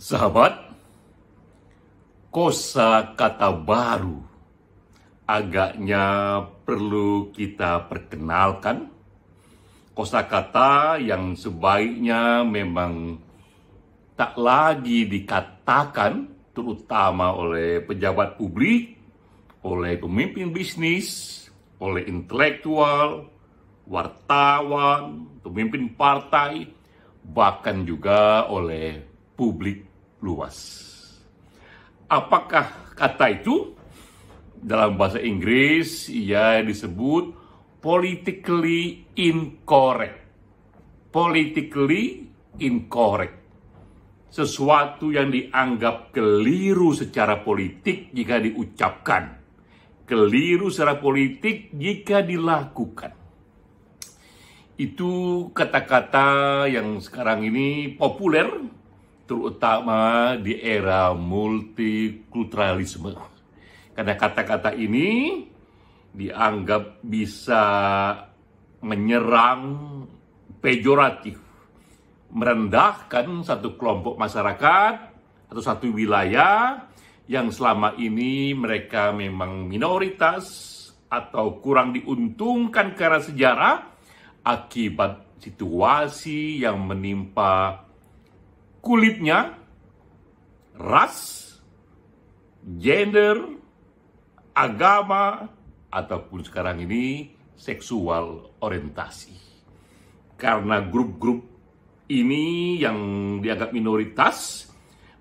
Sahabat, kosakata baru agaknya perlu kita perkenalkan. Kosakata yang sebaiknya memang tak lagi dikatakan, terutama oleh pejabat publik, oleh pemimpin bisnis, oleh intelektual, wartawan, pemimpin partai, bahkan juga oleh publik luas. Apakah kata itu? Dalam bahasa Inggris ia disebut politically incorrect. Politically incorrect. Sesuatu yang dianggap keliru secara politik jika diucapkan. Keliru secara politik jika dilakukan. Itu kata-kata yang sekarang ini populer, terutama di era multikulturalisme. Karena kata-kata ini dianggap bisa menyerang, pejoratif, merendahkan satu kelompok masyarakat atau satu wilayah yang selama ini mereka memang minoritas atau kurang diuntungkan karena sejarah akibat situasi yang menimpa kulitnya, ras, gender, agama, ataupun sekarang ini seksual orientasi. Karena grup-grup ini yang dianggap minoritas,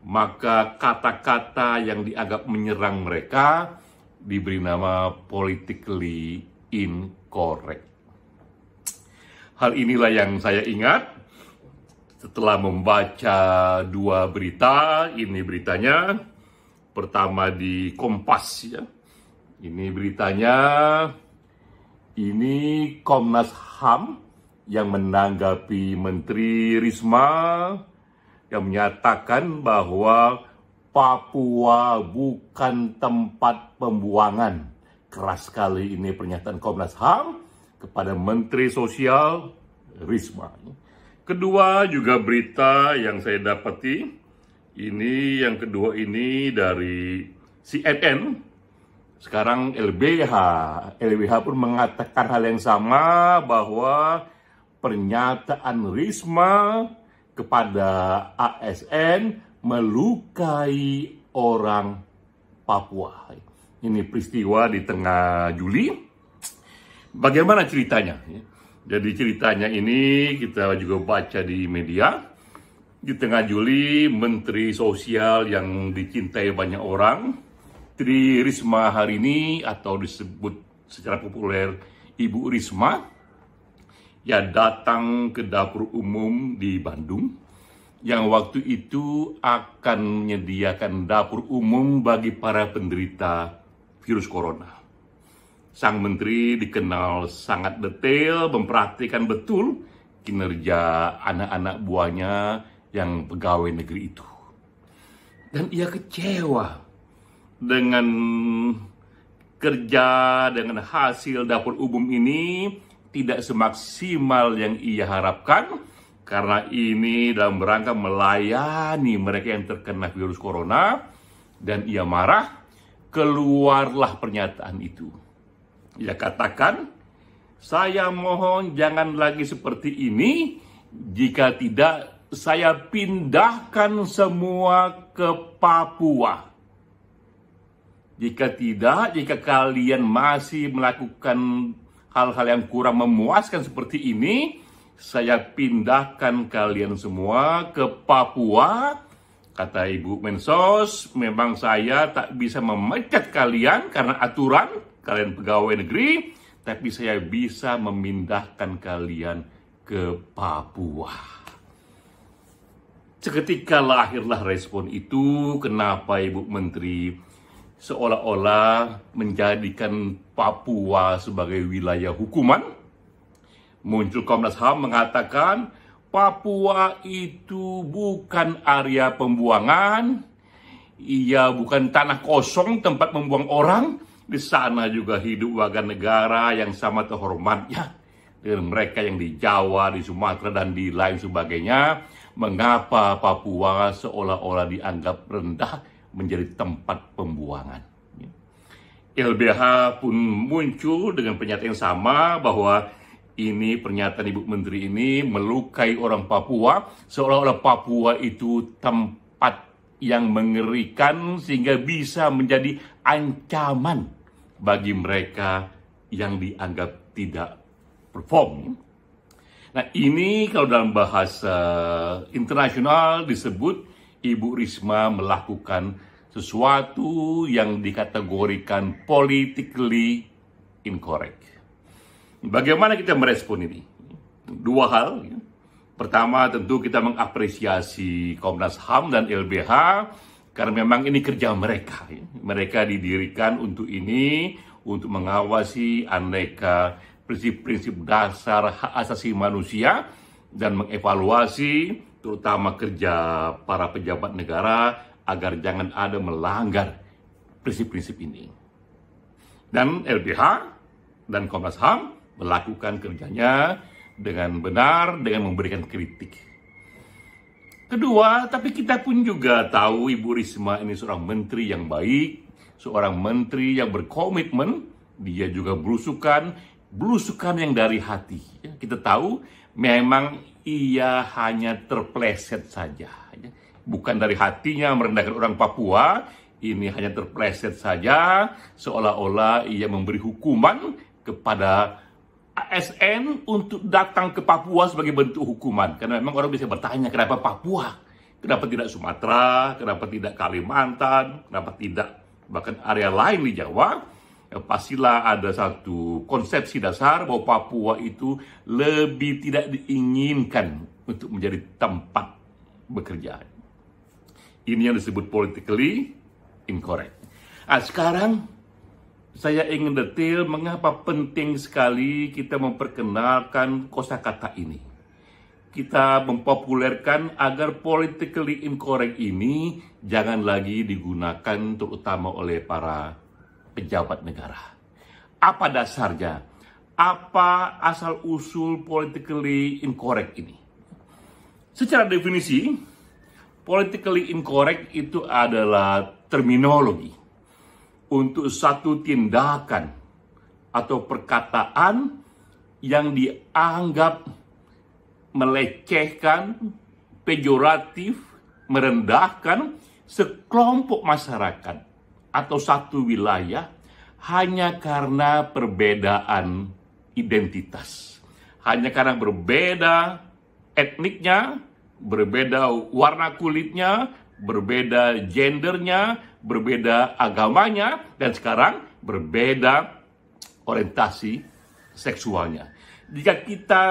maka kata-kata yang dianggap menyerang mereka diberi nama politically incorrect. Hal inilah yang saya ingat setelah membaca dua berita. Ini beritanya, pertama di Kompas ya. Ini beritanya, ini Komnas HAM yang menanggapi Menteri Risma yang menyatakan bahwa Papua bukan tempat pembuangan. Keras sekali ini pernyataan Komnas HAM kepada Menteri Sosial Risma. Kedua juga berita yang saya dapati, ini yang kedua ini dari CNN. Sekarang LBH pun mengatakan hal yang sama, bahwa pernyataan Risma kepada ASN melukai orang Papua. Ini peristiwa di tengah Juli. Bagaimana ceritanya? Jadi ceritanya ini kita juga baca di media. Di tengah Juli, Menteri Sosial yang dicintai banyak orang, Tri Risma hari ini, atau disebut secara populer Ibu Risma, ya datang ke dapur umum di Bandung, yang waktu itu akan menyediakan dapur umum bagi para penderita virus corona. Sang menteri dikenal sangat detail, memperhatikan betul kinerja anak-anak buahnya yang pegawai negeri itu. Dan ia kecewa dengan kerja, dengan hasil dapur umum ini tidak semaksimal yang ia harapkan, karena ini dalam rangka melayani mereka yang terkena virus corona. Dan ia marah, keluarlah pernyataan itu. Ia katakan, saya mohon jangan lagi seperti ini, jika tidak saya pindahkan semua ke Papua. Jika tidak, jika kalian masih melakukan hal-hal yang kurang memuaskan seperti ini, saya pindahkan kalian semua ke Papua. Kata Ibu Mensos, memang saya tak bisa memecat kalian karena aturan, kalian pegawai negeri, tapi saya bisa memindahkan kalian ke Papua. Seketika lahirlah respon itu. Kenapa Ibu Menteri seolah-olah menjadikan Papua sebagai wilayah hukuman? Muncul Komnas HAM mengatakan Papua itu bukan area pembuangan, ia bukan tanah kosong tempat membuang orang. Di sana juga hidup warga negara yang sama terhormatnya dengan mereka yang di Jawa, di Sumatera, dan di lain sebagainya. mengapa Papua seolah-olah dianggap rendah menjadi tempat pembuangan. LBH pun muncul dengan pernyataan yang sama bahwa ini pernyataan Ibu Menteri ini melukai orang Papua, seolah-olah Papua itu tempat yang mengerikan sehingga bisa menjadi ancaman bagi mereka yang dianggap tidak perform. Nah, ini kalau dalam bahasa internasional disebut Ibu Risma melakukan sesuatu yang dikategorikan politically incorrect. Bagaimana kita merespon ini? Dua hal. Pertama, tentu kita mengapresiasi Komnas HAM dan LBH karena memang ini kerja mereka. Mereka didirikan untuk ini, untuk mengawasi aneka prinsip-prinsip dasar hak asasi manusia dan mengevaluasi terutama kerja para pejabat negara agar jangan ada melanggar prinsip-prinsip ini. Dan LBH dan Komnas HAM melakukan kerjanya dengan benar, dengan memberikan kritik. Kedua, tapi kita pun juga tahu Ibu Risma ini seorang menteri yang baik, seorang menteri yang berkomitmen, dia juga belusukan yang dari hati. Kita tahu memang ia hanya terpleset saja. Bukan dari hatinya merendahkan orang Papua, ini hanya terpleset saja, seolah-olah ia memberi hukuman kepada ASN untuk datang ke Papua sebagai bentuk hukuman. Karena memang orang bisa bertanya, kenapa Papua? Kenapa tidak Sumatera? Kenapa tidak Kalimantan? Kenapa tidak bahkan area lain di Jawa? Pastilah ada satu konsepsi dasar bahwa Papua itu lebih tidak diinginkan untuk menjadi tempat bekerja. Ini yang disebut politically incorrect. Nah, sekarang saya ingin detail mengapa penting sekali kita memperkenalkan kosakata ini. Kita mempopulerkan agar politically incorrect ini jangan lagi digunakan terutama oleh para pejabat negara. Apa dasarnya? Apa asal-usul politically incorrect ini? Secara definisi, politically incorrect itu adalah terminologi untuk satu tindakan atau perkataan yang dianggap melecehkan, pejoratif, merendahkan sekelompok masyarakat atau satu wilayah hanya karena perbedaan identitas. Hanya karena berbeda etniknya, berbeda warna kulitnya, berbeda gendernya, berbeda agamanya, dan sekarang berbeda orientasi seksualnya. Jika kita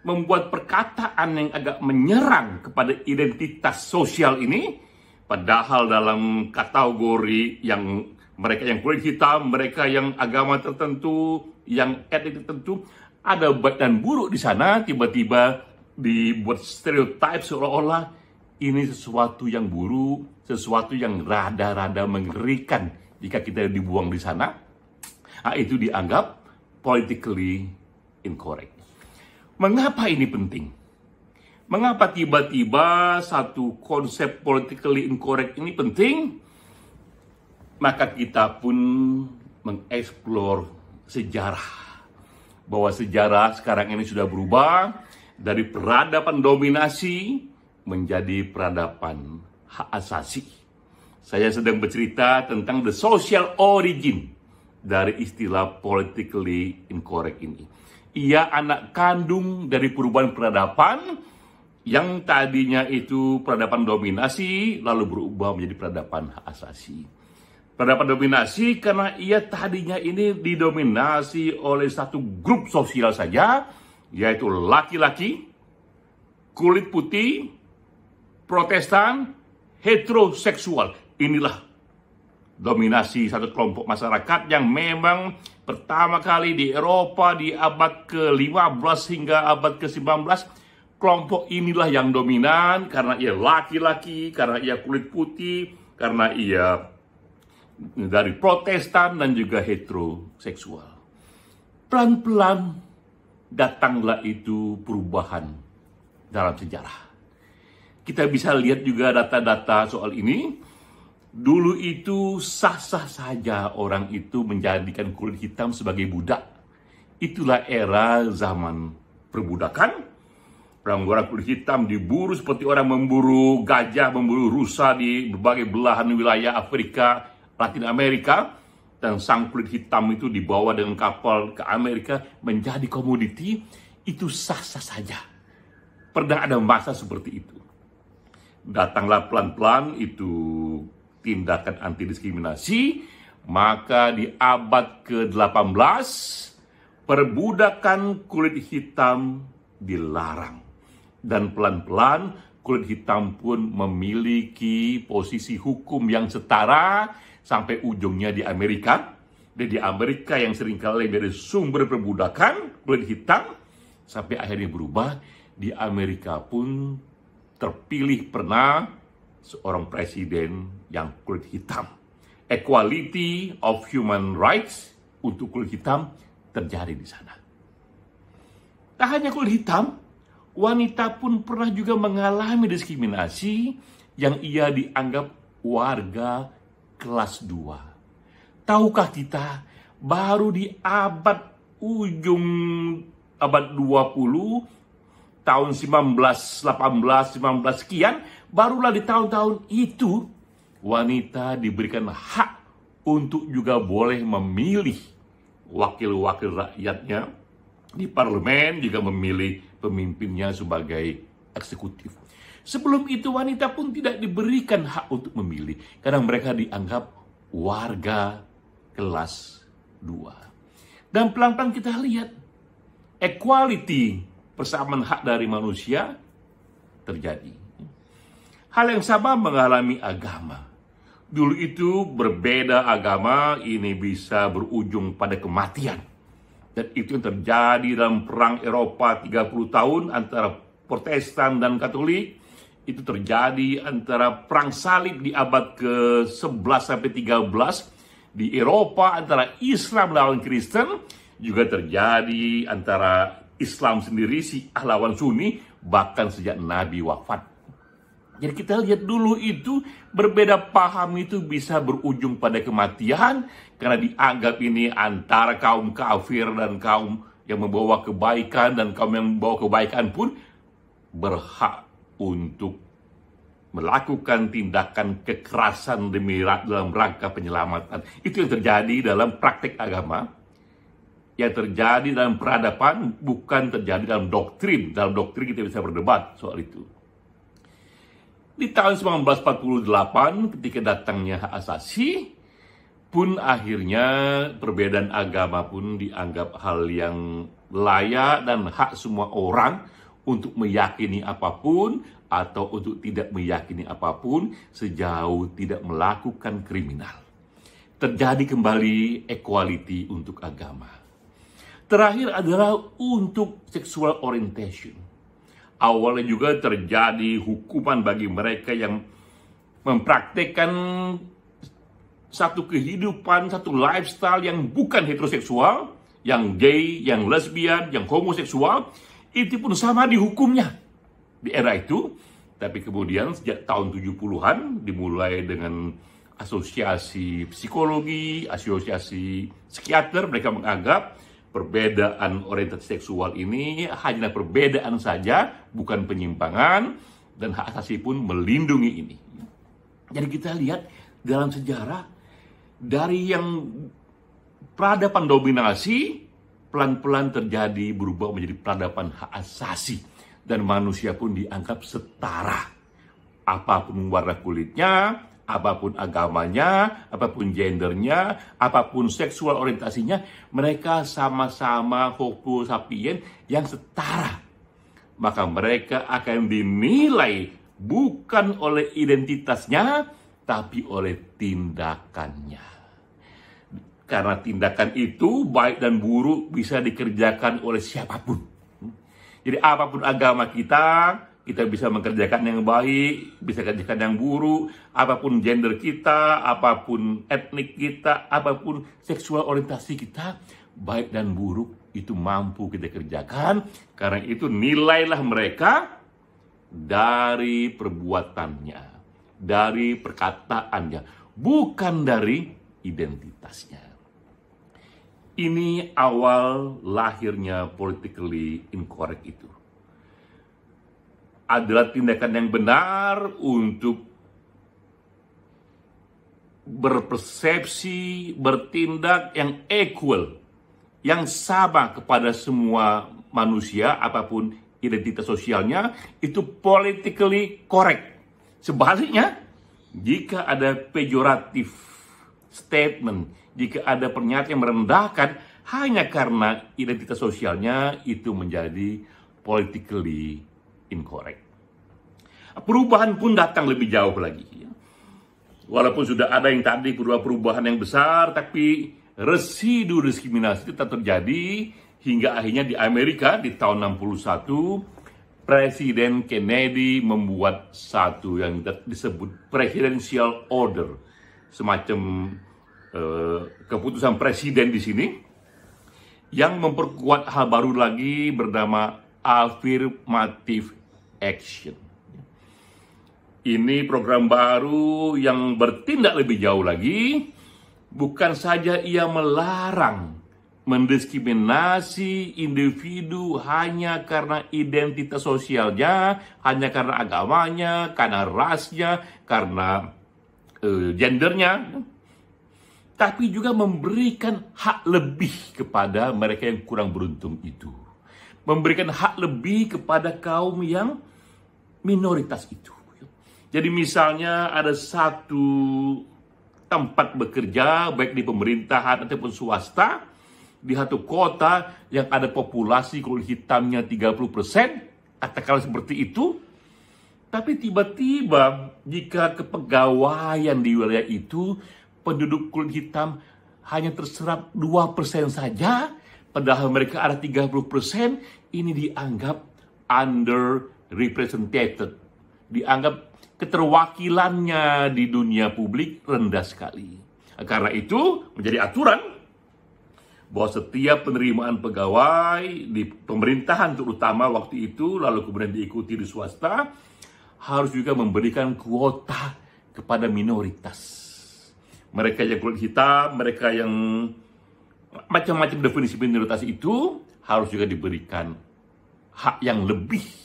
membuat perkataan yang agak menyerang kepada identitas sosial ini, padahal dalam kategori yang mereka yang kulit hitam, mereka yang agama tertentu, yang etnik tertentu, ada baik dan buruk di sana, tiba-tiba dibuat stereotip seolah-olah ini sesuatu yang buruk, sesuatu yang rada-rada mengerikan jika kita dibuang di sana. Nah, itu dianggap politically incorrect. Mengapa ini penting? Mengapa tiba-tiba satu konsep politically incorrect ini penting? Maka kita pun mengeksplor sejarah. Bahwa sejarah sekarang ini sudah berubah dari peradaban dominasi menjadi peradaban hak asasi. Saya sedang bercerita tentang the social origin dari istilah politically incorrect ini. Ia anak kandung dari perubahan peradaban yang tadinya itu peradaban dominasi lalu berubah menjadi peradaban hak asasi. Peradaban dominasi karena ia tadinya ini didominasi oleh satu grup sosial saja, yaitu laki-laki, kulit putih, Protestan, heteroseksual. Inilah dominasi satu kelompok masyarakat yang memang pertama kali di Eropa di abad ke-15 hingga abad ke-19, kelompok inilah yang dominan karena ia laki-laki, karena ia kulit putih, karena ia dari Protestan dan juga heteroseksual. Pelan-pelan datanglah itu perubahan dalam sejarah. kita bisa lihat juga data-data soal ini. Dulu itu sah-sah saja orang itu menjadikan kulit hitam sebagai budak. Itulah era zaman perbudakan. Orang-orang kulit hitam diburu seperti orang memburu gajah, memburu rusa di berbagai belahan wilayah Afrika, Latin Amerika. Dan sang kulit hitam itu dibawa dengan kapal ke Amerika menjadi komoditi. Itu sah-sah saja. Pernah ada masa seperti itu. Datanglah pelan-pelan itu tindakan anti diskriminasi. Maka di abad ke-18, perbudakan kulit hitam dilarang. Dan pelan-pelan kulit hitam pun memiliki posisi hukum yang setara sampai ujungnya di Amerika. Dan di Amerika yang seringkali menjadi sumber perbudakan kulit hitam, sampai akhirnya berubah. Di Amerika pun terpilih pernah seorang presiden yang kulit hitam. Equality of human rights untuk kulit hitam terjadi di sana. Tak hanya kulit hitam, wanita pun pernah juga mengalami diskriminasi yang ia dianggap warga kelas 2. Tahukah kita, baru di ujung abad 20, tahun 1918, 19 sekian, barulah di tahun-tahun itu, wanita diberikan hak untuk juga boleh memilih wakil-wakil rakyatnya di parlemen, juga memilih pemimpinnya sebagai eksekutif. Sebelum itu wanita pun tidak diberikan hak untuk memilih karena mereka dianggap warga kelas 2. Dan pelan-pelan kita lihat equality, persamaan hak dari manusia terjadi. Hal yang sama mengalami agama. Dulu itu berbeda agama, ini bisa berujung pada kematian. Dan itu yang terjadi dalam perang Eropa 30 tahun antara Protestan dan Katolik. Itu terjadi antara perang salib di abad ke-11 sampai 13 di Eropa antara Islam lawan Kristen. Juga terjadi antara Islam sendiri, Syiah lawan Sunni, bahkan sejak Nabi wafat. Jadi kita lihat dulu itu berbeda paham itu bisa berujung pada kematian karena dianggap ini antara kaum kafir dan kaum yang membawa kebaikan, dan kaum yang membawa kebaikan pun berhak untuk melakukan tindakan kekerasan dalam rangka penyelamatan. Itu yang terjadi dalam praktek agama, yang terjadi dalam peradaban, bukan terjadi dalam doktrin. Dalam doktrin kita bisa berdebat soal itu. Di tahun 1948 ketika datangnya hak asasi pun akhirnya perbedaan agama pun dianggap hal yang layak dan hak semua orang untuk meyakini apapun atau untuk tidak meyakini apapun sejauh tidak melakukan kriminal. Terjadi kembali equality untuk agama. Terakhir adalah untuk sexual orientation. Awalnya juga terjadi hukuman bagi mereka yang mempraktekkan satu kehidupan, satu lifestyle yang bukan heteroseksual, yang gay, yang lesbian, yang homoseksual. Itu pun sama dihukumnya di era itu. Tapi kemudian sejak tahun 70-an dimulai dengan asosiasi psikologi, asosiasi psikiater, mereka menganggap perbedaan orientasi seksual ini hanya perbedaan saja, bukan penyimpangan, dan hak asasi pun melindungi ini. Jadi kita lihat dalam sejarah, dari yang peradaban dominasi, pelan-pelan terjadi berubah menjadi peradaban hak asasi. Dan manusia pun dianggap setara. Apapun warna kulitnya, apapun agamanya, apapun gendernya, apapun seksual orientasinya, mereka sama-sama homo sapien yang setara. Maka mereka akan dinilai bukan oleh identitasnya, tapi oleh tindakannya. Karena tindakan itu baik dan buruk bisa dikerjakan oleh siapapun. Jadi apapun agama kita bisa mengerjakan yang baik, bisa kerjakan yang buruk. Apapun gender kita, apapun etnik kita, apapun seksual orientasi kita, baik dan buruk itu mampu kita kerjakan. Karena itu nilailah mereka dari perbuatannya, dari perkataannya, bukan dari identitasnya. Ini awal lahirnya politically incorrect itu. Adalah tindakan yang benar untuk berpersepsi, bertindak yang equal, yang sama kepada semua manusia, apapun identitas sosialnya, itu politically correct. Sebaliknya, jika ada pejoratif statement, jika ada pernyataan yang merendahkan hanya karena identitas sosialnya, itu menjadi politically incorrect. Perubahan pun datang lebih jauh lagi. Walaupun sudah ada yang tadi perubahan yang besar, tapi residu diskriminasi itu tetap terjadi hingga akhirnya di Amerika di tahun 61 Presiden Kennedy membuat satu yang disebut presidential order, semacam keputusan presiden di sini yang memperkuat hal baru lagi bernama affirmative action. Ini program baru yang bertindak lebih jauh lagi. Bukan saja ia melarang mendiskriminasi individu hanya karena identitas sosialnya, hanya karena agamanya, karena rasnya, karena gendernya, tapi juga memberikan hak lebih kepada mereka yang kurang beruntung itu. Memberikan hak lebih kepada kaum yang minoritas itu. Jadi misalnya ada satu tempat bekerja, baik di pemerintahan ataupun swasta, di satu kota yang ada populasi kulit hitamnya 30%, katakanlah seperti itu, tapi tiba-tiba jika kepegawaian di wilayah itu, penduduk kulit hitam hanya terserap 2% saja, padahal mereka ada 30%, ini dianggap underrepresented, dianggap keterwakilannya di dunia publik rendah sekali. Karena itu menjadi aturan bahwa setiap penerimaan pegawai di pemerintahan terutama waktu itu, lalu kemudian diikuti di swasta, harus juga memberikan kuota kepada minoritas. Mereka yang kulit hitam, mereka yang macam-macam definisi minoritas itu harus juga diberikan hak yang lebih.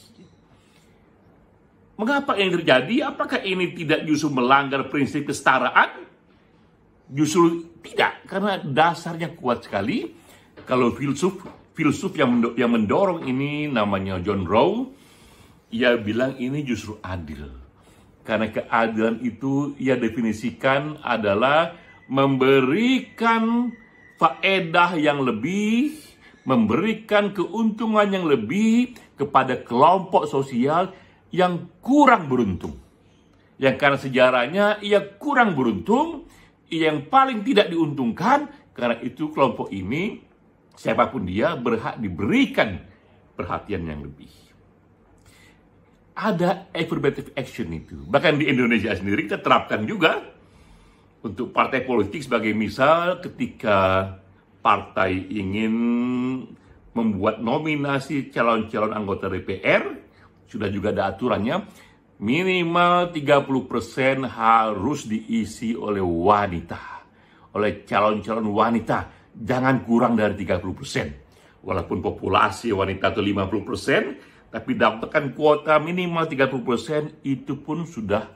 Mengapa ini terjadi? Apakah ini tidak justru melanggar prinsip kesetaraan? Justru tidak, karena dasarnya kuat sekali. Kalau filsuf yang mendorong ini namanya John Rowe, ia bilang ini justru adil. Karena keadilan itu ia definisikan adalah memberikan faedah yang lebih, memberikan keuntungan yang lebih kepada kelompok sosial yang kurang beruntung. Yang karena sejarahnya ia kurang beruntung, yang paling tidak diuntungkan, karena itu kelompok ini, siapapun dia, berhak diberikan perhatian yang lebih. Ada affirmative action itu. Bahkan di Indonesia sendiri kita terapkan juga untuk partai politik, sebagai misal ketika partai ingin membuat nominasi calon-calon anggota DPR, sudah juga ada aturannya, minimal 30% harus diisi oleh wanita, oleh calon-calon wanita, jangan kurang dari 30%. Walaupun populasi wanita itu 50%, tapi dapatkan kuota minimal 30%, itu pun sudah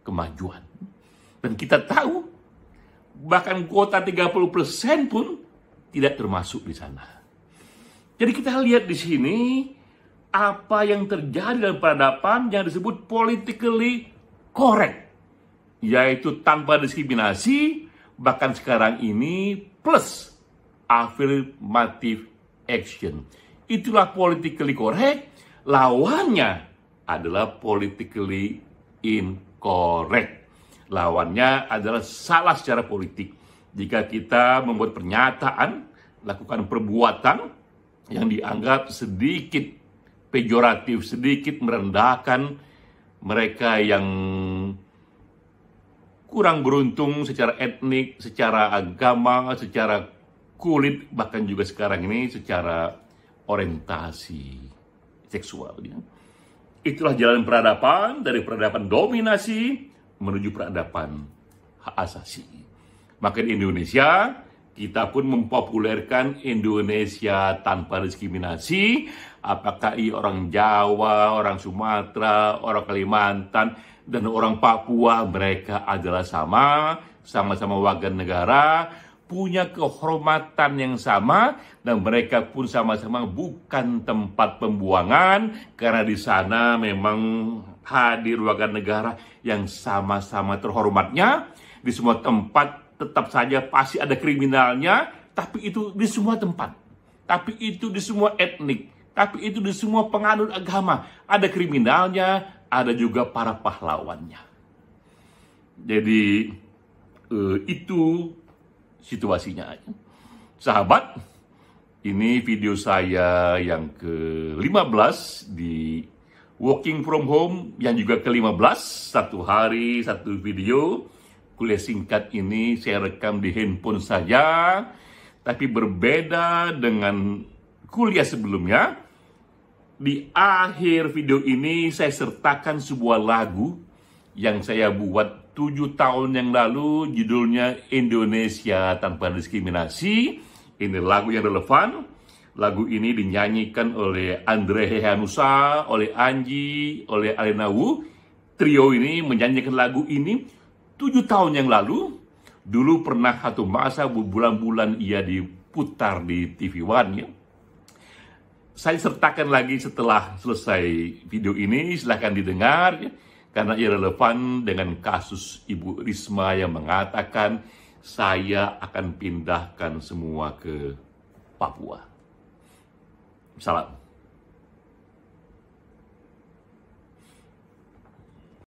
kemajuan. Dan kita tahu, bahkan kuota 30% pun tidak termasuk di sana. Jadi kita lihat di sini, apa yang terjadi dalam peradaban yang disebut politically correct, yaitu tanpa diskriminasi, bahkan sekarang ini plus affirmative action. Itulah politically correct. Lawannya adalah politically incorrect. Lawannya adalah salah secara politik. Jika kita membuat pernyataan, lakukan perbuatan yang dianggap sedikit pejoratif, sedikit merendahkan mereka yang kurang beruntung secara etnik, secara agama, secara kulit, bahkan juga sekarang ini secara orientasi seksual. Ya. Itulah jalan peradaban, dari peradaban dominasi menuju peradaban hak asasi. Maka di Indonesia, kita pun mempopulerkan Indonesia tanpa diskriminasi. Apakah orang Jawa, orang Sumatera, orang Kalimantan, dan orang Papua, mereka adalah sama-sama warga negara, punya kehormatan yang sama, dan mereka pun sama-sama bukan tempat pembuangan, karena di sana memang hadir warga negara yang sama-sama terhormatnya. Di semua tempat tetap saja pasti ada kriminalnya, tapi itu di semua tempat, tapi itu di semua etnik, tapi itu di semua penganut agama, ada kriminalnya, ada juga para pahlawannya. Jadi itu situasinya. Sahabat, ini video saya yang ke-15 di Working From Home, yang juga ke-15, satu hari satu video. Kuliah singkat ini saya rekam di handphone saja, tapi berbeda dengan kuliah sebelumnya. Di akhir video ini saya sertakan sebuah lagu yang saya buat 7 tahun yang lalu, judulnya Indonesia Tanpa Diskriminasi. Ini lagu yang relevan. Lagu ini dinyanyikan oleh Andre Hehanusa, oleh Anji, oleh Alena Wu. Trio ini menyanyikan lagu ini 7 tahun yang lalu. Dulu pernah satu masa berbulan-bulan ia diputar di TV One ya. Saya sertakan lagi setelah selesai video ini, silahkan didengar ya, karena ia relevan dengan kasus Ibu Risma yang mengatakan saya akan pindahkan semua ke Papua. Salam.